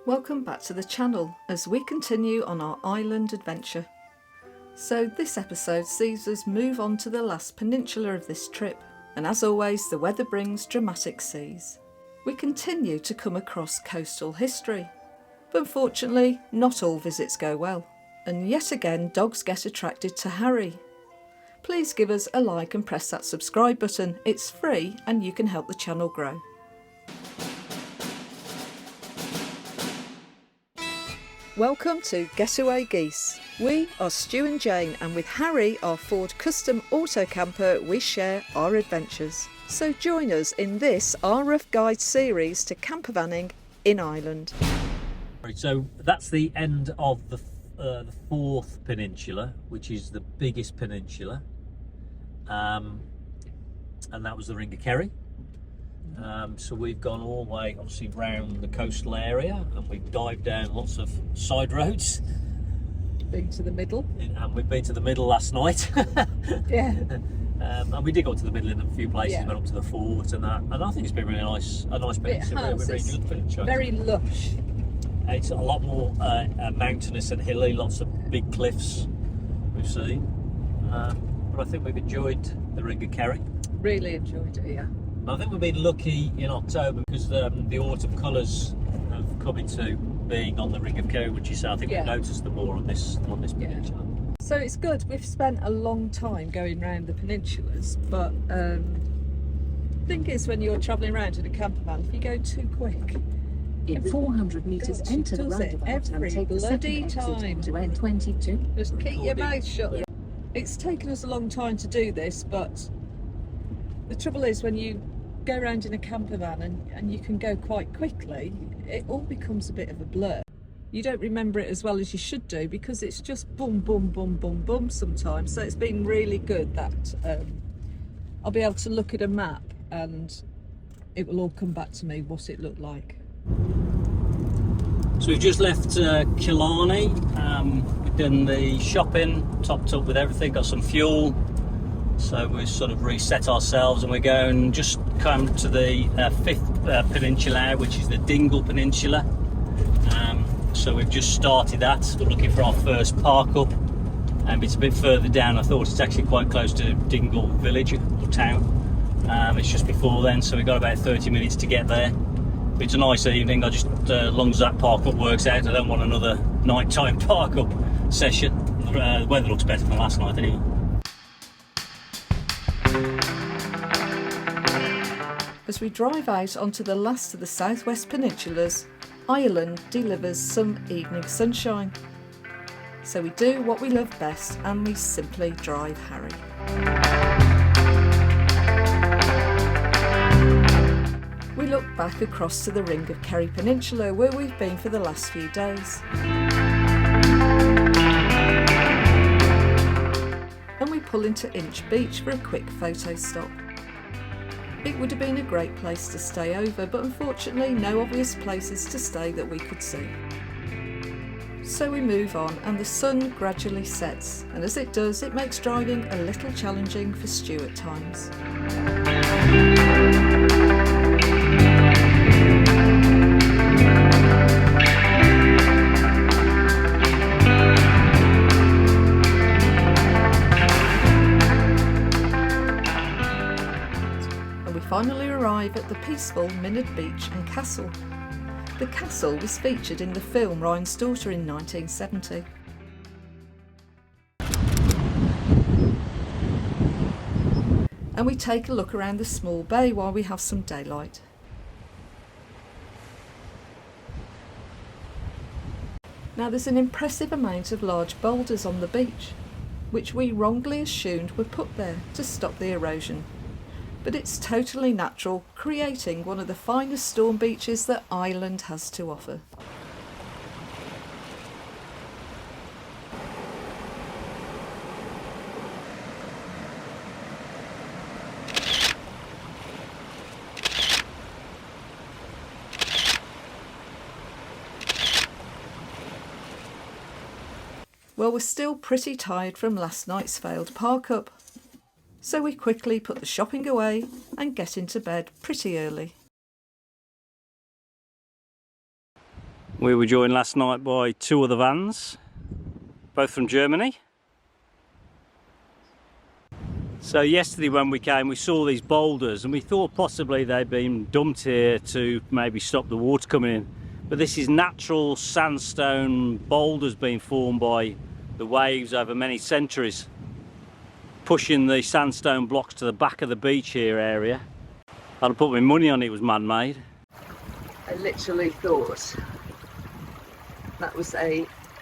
Welcome back to the channel as we continue on our island adventure. So this episode sees us move on to the last peninsula of this trip, and as always the weather brings dramatic seas. We continue to come across coastal history, but unfortunately not all visits go well, and yet again dogs get attracted to Harry. Please give us a like and press that subscribe button, it's free and you can help the channel grow. Welcome to GetawayGeese. We are Stu and Jane, and with Harry, our Ford custom auto camper, we share our adventures. So join us in this our rough guide series to campervanning in Ireland. So that's the end of the fourth peninsula, which is the biggest peninsula, and that was the Ring of Kerry. So we've gone all the way, obviously, round the coastal area, and we've dived down lots of side roads. Been to the middle. And we've been to the middle last night. Yeah. And we did go to the middle in a few places, went up to the fort and that. And I think it's been really nice, a nice peninsula. Really good peninsula. Very lush. It's a lot more mountainous and hilly, lots of big cliffs we've seen. But I think we've enjoyed the Ring of Kerry. Really enjoyed it, yeah. I think we've been lucky in October because the autumn colours have come into being on the Ring of Kerry, which is, I think, we've noticed them more on this peninsula. So it's good. We've spent a long time going around the peninsulas, but the thing is, when you're travelling around in a campervan, if you go too quick, in 400 metres, enter the roundabout and take the second exit to N22. Just keep your mouth shut. It's taken us a long time to do this, but the trouble is when you go around in a campervan and you can go quite quickly, it all becomes a bit of a blur. You don't remember it as well as you should do because it's just boom, boom, boom, boom, boom sometimes. So it's been really good that I'll be able to look at a map and it will all come back to me what it looked like. So we've just left Killarney. We've done the shopping, topped up with everything, got some fuel. So we've sort of reset ourselves and we're going just come to the fifth peninsula, which is the Dingle Peninsula. So we've just started that. We're looking for our first parkup, and it's a bit further down. I thought it's actually quite close to Dingle village or town. It's just before then, so we've got about 30 minutes to get there. It's a nice evening. I just, as long as that parkup works out, I don't want another nighttime parkup session. The weather looks better than last night anyway. As we drive out onto the last of the southwest peninsulas, Ireland delivers some evening sunshine. So we do what we love best and we simply drive Harry. We look back across to the Ring of Kerry Peninsula where we've been for the last few days. And we pull into Inch Beach for a quick photo stop. It would have been a great place to stay over, but unfortunately no obvious places to stay that we could see. So we move on and the sun gradually sets, and as it does it makes driving a little challenging for Stu at times. Finally arrive at the peaceful Minard Beach and Castle. The castle was featured in the film Ryan's Daughter in 1970. And we take a look around the small bay while we have some daylight. Now there's an impressive amount of large boulders on the beach, which we wrongly assumed were put there to stop the erosion. But it's totally natural, creating one of the finest storm beaches that Ireland has to offer. Well, we're still pretty tired from last night's failed parkup. So we quickly put the shopping away and get into bed pretty early. We were joined last night by two other vans, both from Germany. So yesterday when we came, we saw these boulders and we thought possibly they'd been dumped here to maybe stop the water coming in. But this is natural sandstone boulders being formed by the waves over many centuries, pushing the sandstone blocks to the back of the beach here area. I'd put my money on it was man-made. I literally thought that was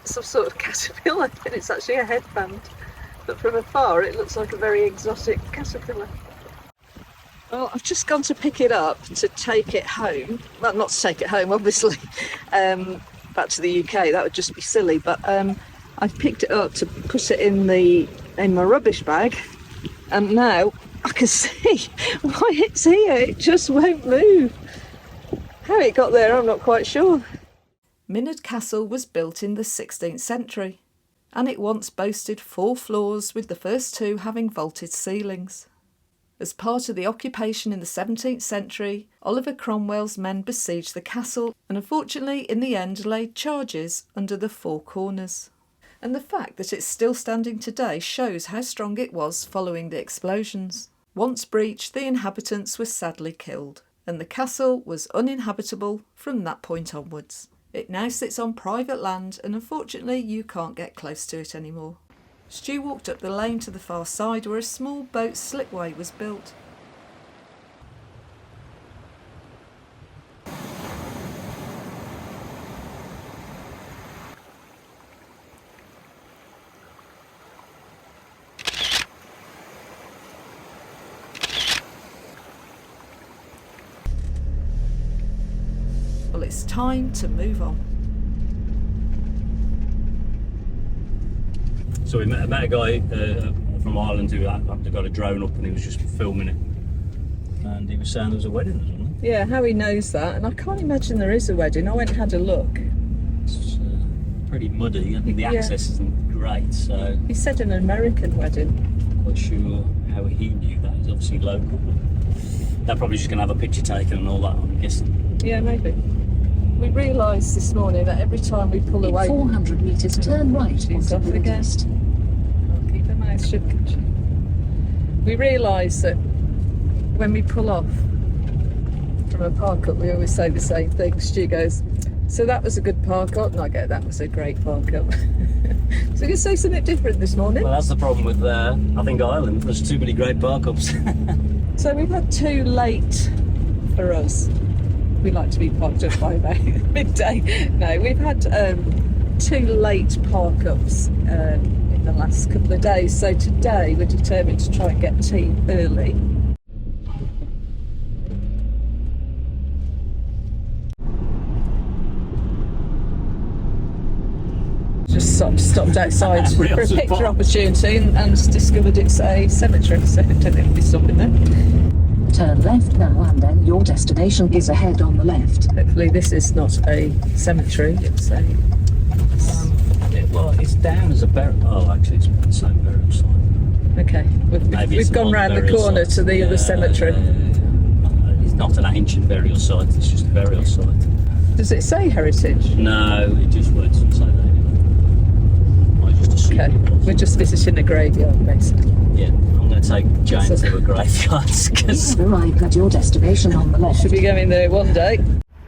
some sort of caterpillar, and it's actually a headband. But from afar it looks like a very exotic caterpillar. Well, I've just gone to pick it up to take it home. Well, not to take it home, obviously, back to the UK. That would just be silly. But I've picked it up to put it in my rubbish bag, and now I can see why it's here. It just won't move. How it got there, I'm not quite sure. Minard Castle was built in the 16th century, and it once boasted 4 floors, with the first 2 having vaulted ceilings. As part of the occupation in the 17th century, Oliver Cromwell's men besieged the castle and unfortunately in the end laid charges under the 4 corners. And the fact that it's still standing today shows how strong it was following the explosions. Once breached, the inhabitants were sadly killed, and the castle was uninhabitable from that point onwards. It now sits on private land and unfortunately you can't get close to it anymore. Stu walked up the lane to the far side where a small boat slipway was built. Well, it's time to move on. So we met a guy from Ireland who had got a drone up and he was just filming it. And he was saying there was a wedding or something. Yeah, how he knows that, and I can't imagine there is a wedding. I went and had a look. It's pretty muddy and the access isn't great, so... He said an American wedding. I'm not quite sure how he knew that. He's obviously local. They're probably just going to have a picture taken and all that, I'm guessing. Yeah, maybe. We realised this morning that every time we pull away... 400 metres, turn right She's onto off again. West. I'll keep her mouth shut. We realise that when we pull off from a parkup, we always say the same thing. Stu goes, so that was a good parkup, and I go, that was a great parkup. So we're going to say something different this morning. Well, that's the problem with, I think, Ireland. There's too many great parkups. So we've had 2 late for us. We like to be parked up by about midday. No, we've had 2 late parkups in the last couple of days. So today we're determined to try and get tea early. Just stopped outside for a picture opportunity and discovered it's a cemetery, so I don't think we'll be stopping there. Turn left now and then your destination is ahead on the left. Hopefully this is not a cemetery, it's a... Well, it's down as a burial... Oh, actually it's the same burial site. Okay, we've gone round the corner to the other cemetery. It's not an ancient burial site, it's just a burial site. Does it say heritage? No, it just words don't say that anyway. I just assumed Okay, it was. we're just visiting a graveyard basically. Yeah, I'm going to take Jane to a graveyard because... Arrive at your destination on the left. Should be going there one day.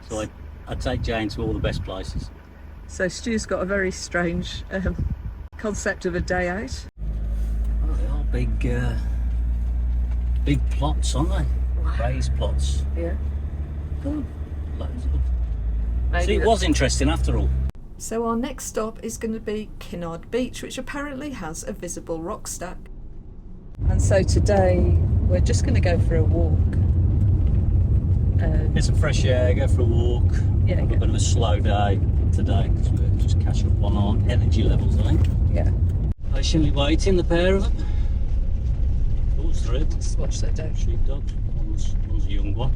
So I'd take Jane to all the best places. So Stu's got a very strange concept of a day out. Oh, they are big plots, aren't they? Wow. Raised plots. Yeah. Oh, loads of them. Maybe See, it was interesting after all. So our next stop is going to be Minard Beach, which apparently has a visible rock stack. And so today we're just going to go for a walk. Get some fresh air, go for a walk. Yeah, Have a bit of a slow day today because we're just catching up on our energy levels, I think. Yeah. Patiently waiting, the pair of them. Oh, there's 3 of them. Let's watch that down. Sheepdogs. One's a young one.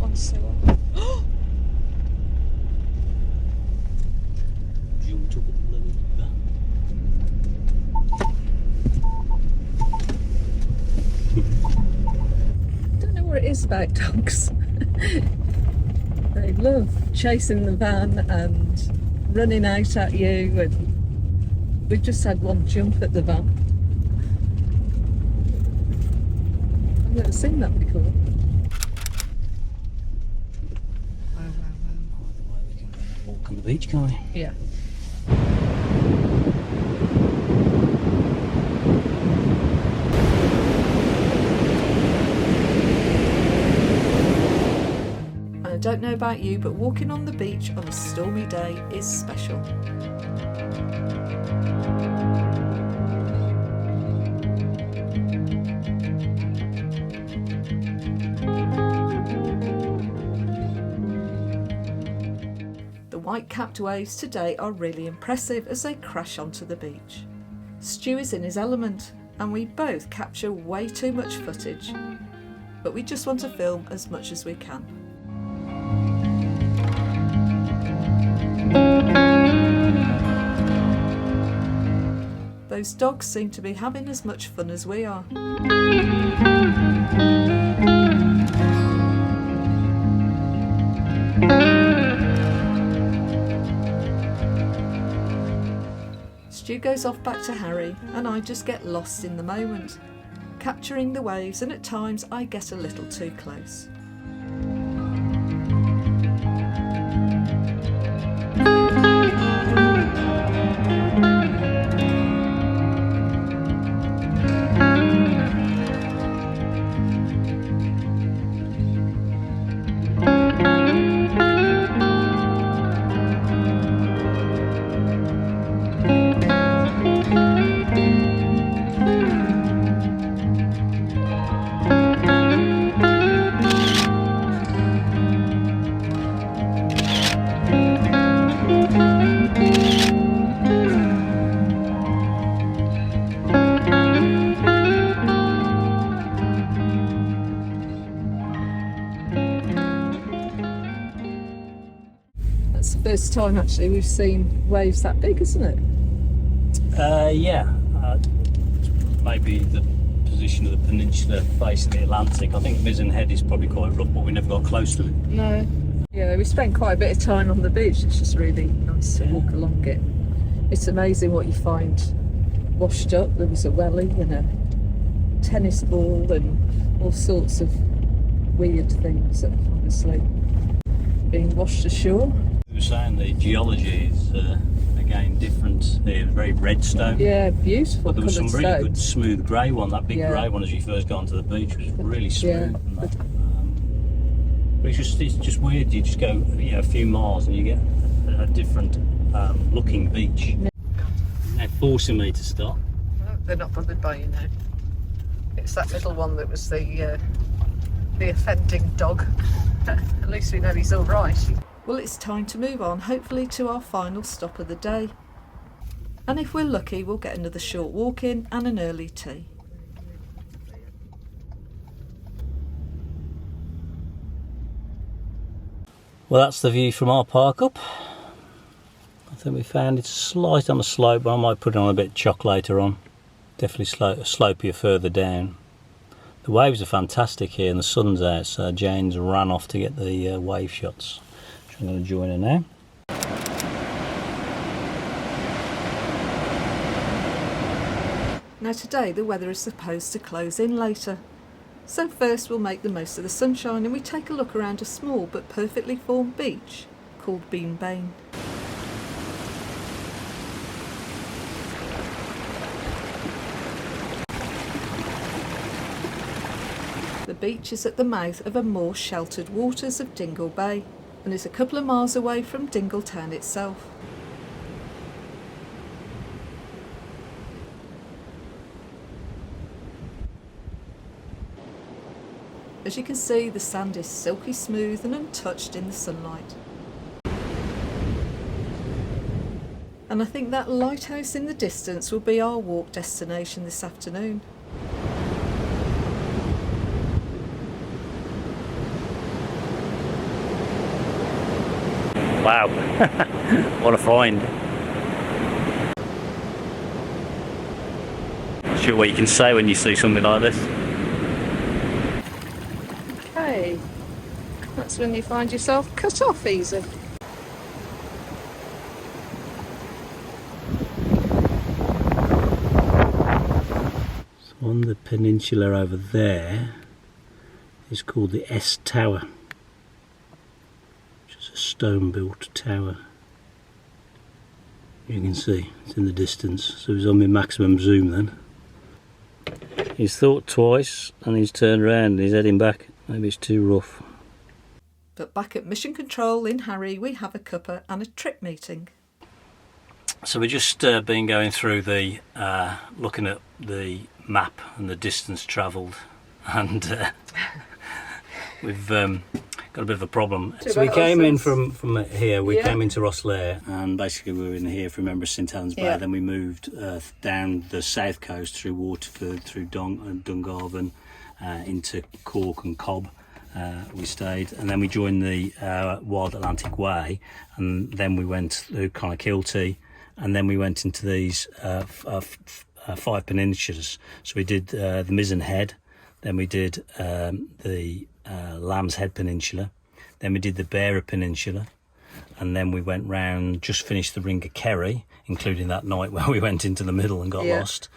One's so on. Jumped up at the bloody van. Don't know what it is about dogs. They love chasing the van and running out at you, and we've just had one jump at the van. I've never seen that before. Wow. We can walk on the beach, can't we? Yeah. I don't know about you, but walking on the beach on a stormy day is special. The white-capped waves today are really impressive as they crash onto the beach. Stu is in his element, and we both capture way too much footage, but we just want to film as much as we can. Those dogs seem to be having as much fun as we are. Stu goes off back to Harry and I just get lost in the moment, capturing the waves, and at times I get a little too close. That's the first time actually we've seen waves that big, isn't it? Yeah. Maybe the position of the peninsula facing the Atlantic. I think Mizzen Head is probably quite rough, but we never got close to it. No. Yeah, we spent quite a bit of time on the beach. It's just really nice to walk along it. It's amazing what you find washed up. There was a welly and a tennis ball and all sorts of weird things that are obviously being washed ashore. We were saying the geology is again different here, very redstone. Yeah, beautiful. But there was some really stones. good smooth grey one. That big Yeah. grey one as you first got onto the beach was really smooth. Yeah. And that. But it's just weird. You just go a few miles and you get a different looking beach. Yeah. They're forcing me to stop. No, they're not bothered by you now. It's that little one that was the offending dog. At least we know he's all right. Well, it's time to move on, hopefully to our final stop of the day. And if we're lucky, we'll get another short walk in and an early tea. Well, that's the view from our park up. I think we found it's slight on the slope, but I might put it on a bit of chalk later on. Definitely slopier further down. The waves are fantastic here and the sun's out, so Jane's ran off to get the wave shots. So I'm going to join her now. Now today the weather is supposed to close in later. So first we'll make the most of the sunshine and we take a look around a small but perfectly formed beach called Bean Bane. The beach is at the mouth of a more sheltered waters of Dingle Bay and is a couple of miles away from Dingle Town itself. As you can see, the sand is silky smooth and untouched in the sunlight. And I think that lighthouse in the distance will be our walk destination this afternoon. Wow, what a find. Not sure what you can say when you see something like this. Okay, That's when you find yourself cut off easy. So on the peninsula over there is called the S Tower, which is a stone-built tower. You can see it's in the distance, so he's on my maximum zoom then. He's thought twice and he's turned around and he's heading back. Maybe it's too rough. But back at Mission Control in Harry, we have a cuppa and a trip meeting. So we've just been going through the, looking at the map and the distance travelled, and we've got a bit of a problem. So we came in from here, we came into Rosslare, and basically we were in here, if you remember, St Helens Bay. Then we moved down the south coast through Waterford, through Dungarvan, into Cork and Cobb. We stayed, and then we joined the WildAtlanticWay, and then we went through Clonakilty, and then we went into these 5 peninsulas. So we did the Mizzen Head, then we did the Lamb's Head Peninsula, then we did the Bearer Peninsula, and then we went round, just finished the Ring of Kerry, including that night where we went into the middle and got lost.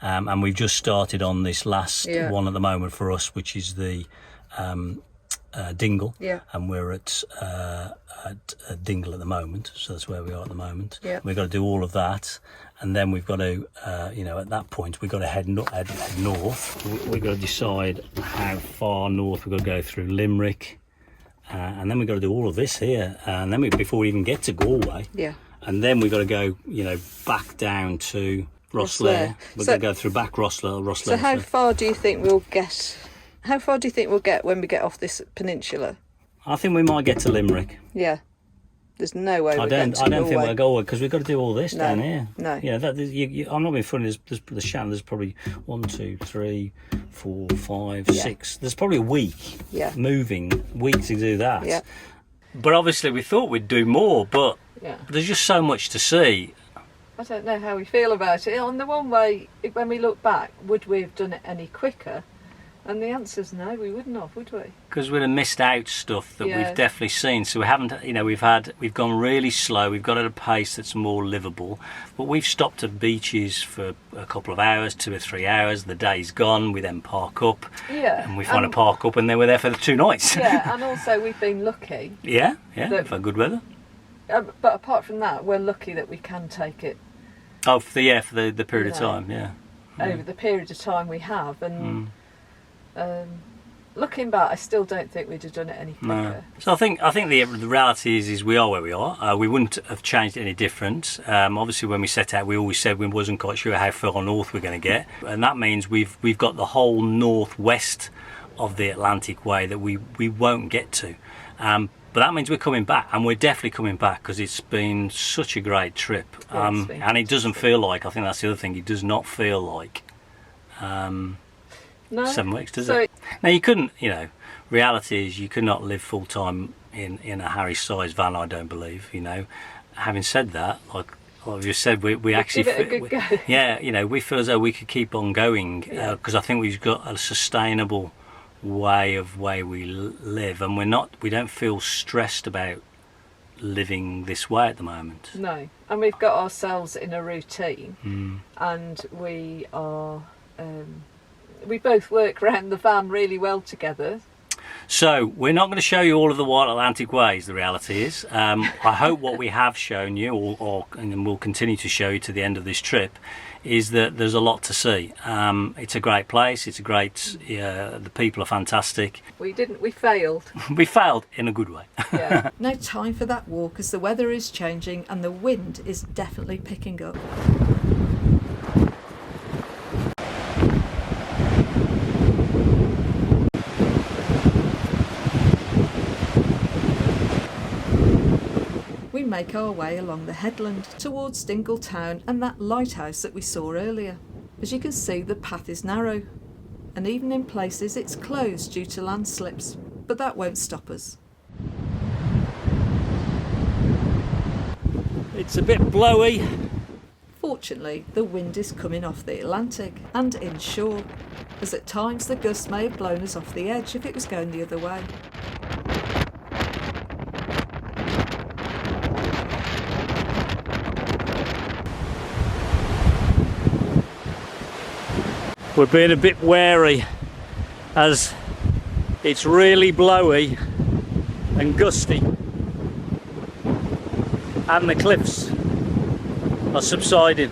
And we've just started on this last one at the moment for us, which is the Dingle, and we're at Dingle at the moment, so that's where we are at the moment. We've got to do all of that, and then we've got to, at that point, we've got to head north. We've got to decide how far north we've got to go through Limerick, and then we've got to do all of this here, and then before we even get to Galway, and then we've got to go, back down to Rosslare. We're going to go through back Rosslare. So how far do you think we'll get? How far do you think we'll get when we get off this peninsula? I think we might get to Limerick. Yeah. There's no way I don't think we'll go, because we've got to do all this down here. No. Yeah, I'm not being funny. There's probably 1, 2, 3, 4, 5, 6. There's probably a week moving week to do that. Yeah. But obviously we thought we'd do more, but there's just so much to see. I don't know how we feel about it. On the one way, when we look back, would we have done it any quicker? And the answer's no, we wouldn't have, would we? Because we'd have missed out stuff that we've definitely seen. So we haven't, we've gone really slow. We've got at a pace that's more livable. But we've stopped at beaches for a couple of hours, 2 or 3 hours. The day's gone. We then park up. Yeah. And we find a park up, and then we're there for the 2 nights. Yeah, and also we've been lucky. We've had good weather. But apart from that, we're lucky that we can take it. Oh, for the period of time, Over the period of time we have, and. Looking back, I still don't think we'd have done it any quicker. No. So I think the reality is we are where we are. We wouldn't have changed any different. Obviously, when we set out, we always said we wasn't quite sure how far north we're going to get, and that means we've got the whole northwest of the Atlantic Way that we won't get to. But that means we're coming back, and we're definitely coming back, because it's been such a great trip. And it doesn't feel like, I think that's the other thing, it does not feel like 7 weeks, does it? Now, you couldn't, reality is you could not live full time in a Harry-sized van, I don't believe, Having said that, like you said, we actually give it a good go. We feel as though we could keep on going, because I think we've got a sustainable way we live, and we don't feel stressed about living this way at the moment. No, and we've got ourselves in a routine, and we are. We both work around the van really well together. So we're not going to show you all of the WildAtlanticWay, the reality is. I hope what we have shown you, and we'll continue to show you to the end of this trip, is that there's a lot to see. It's a great place. It's a great. The people are fantastic. We failed. We failed in a good way. Yeah. No time for that walk, as the weather is changing and the wind is definitely picking up. We make our way along the headland towards Dingle Town and that lighthouse that we saw earlier. As you can see, the path is narrow, and even in places it's closed due to landslips, but that won't stop us. It's a bit blowy. Fortunately, the wind is coming off the Atlantic and inshore, as at times the gusts may have blown us off the edge if it was going the other way. we're being a bit wary as it's really blowy and gusty and the cliffs are subsiding.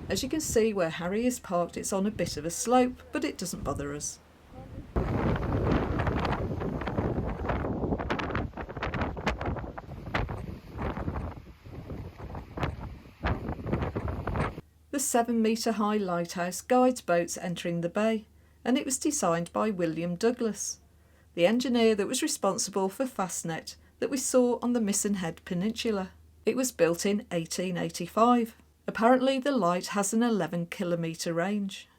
As you can see where Harry is parked, it's on a bit of a slope, but it doesn't bother us. The 7-metre high lighthouse guides boats entering the bay, and it was designed by William Douglas, the engineer that was responsible for Fastnet that we saw on the Missing Head Peninsula. It was built in 1885. Apparently the light has an 11-kilometre range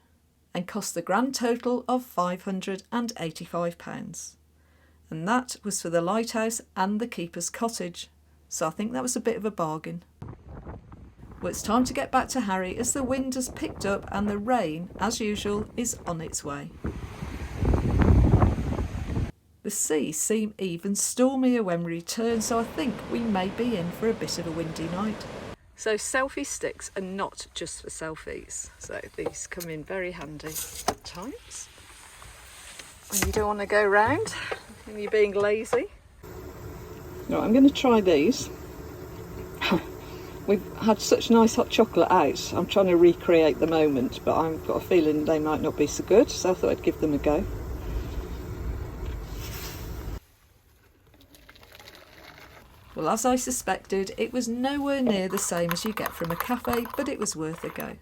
and cost the grand total of £585. And that was for the lighthouse and the keeper's cottage, so I think that was a bit of a bargain. Well, it's time to get back to Harry as the wind has picked up and the rain, as usual, is on its way. The seas seem even stormier when we return, so I think we may be in for a bit of a windy night. So selfie sticks are not just for selfies, so these come in very handy at times when you don't want to go round and you're being lazy. Right, I'm going to try these. We've had such nice hot chocolate out, I'm trying to recreate the moment, but I've got a feeling they might not be so good, so I thought I'd give them a go. Well, as I suspected, it was nowhere near the same as you get from a cafe, but it was worth a go.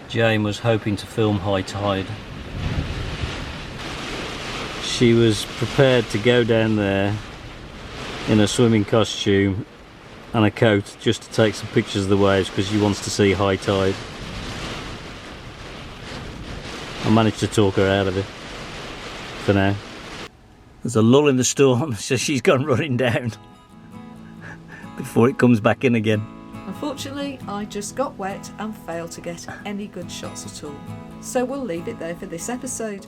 Jane was hoping to film high tide. She was prepared to go down there in a swimming costume and a coat just to take some pictures of the waves because she wants to see high tide. I managed to talk her out of it for now. There's a lull in the storm, so she's gone running down before it comes back in again. Unfortunately, I just got wet and failed to get any good shots at all. So we'll leave it there for this episode,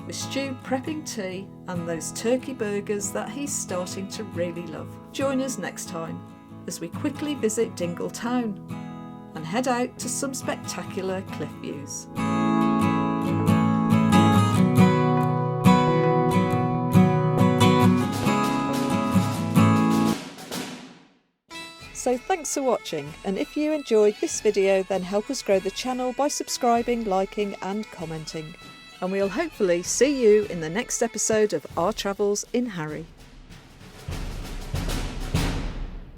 with Stu prepping tea and those turkey burgers that he's starting to really love. Join us next time as we quickly visit Dingle Town and head out to some spectacular cliff views. So thanks for watching, and if you enjoyed this video then help us grow the channel by subscribing, liking and commenting. And we'll hopefully see you in the next episode of our travels in Harry.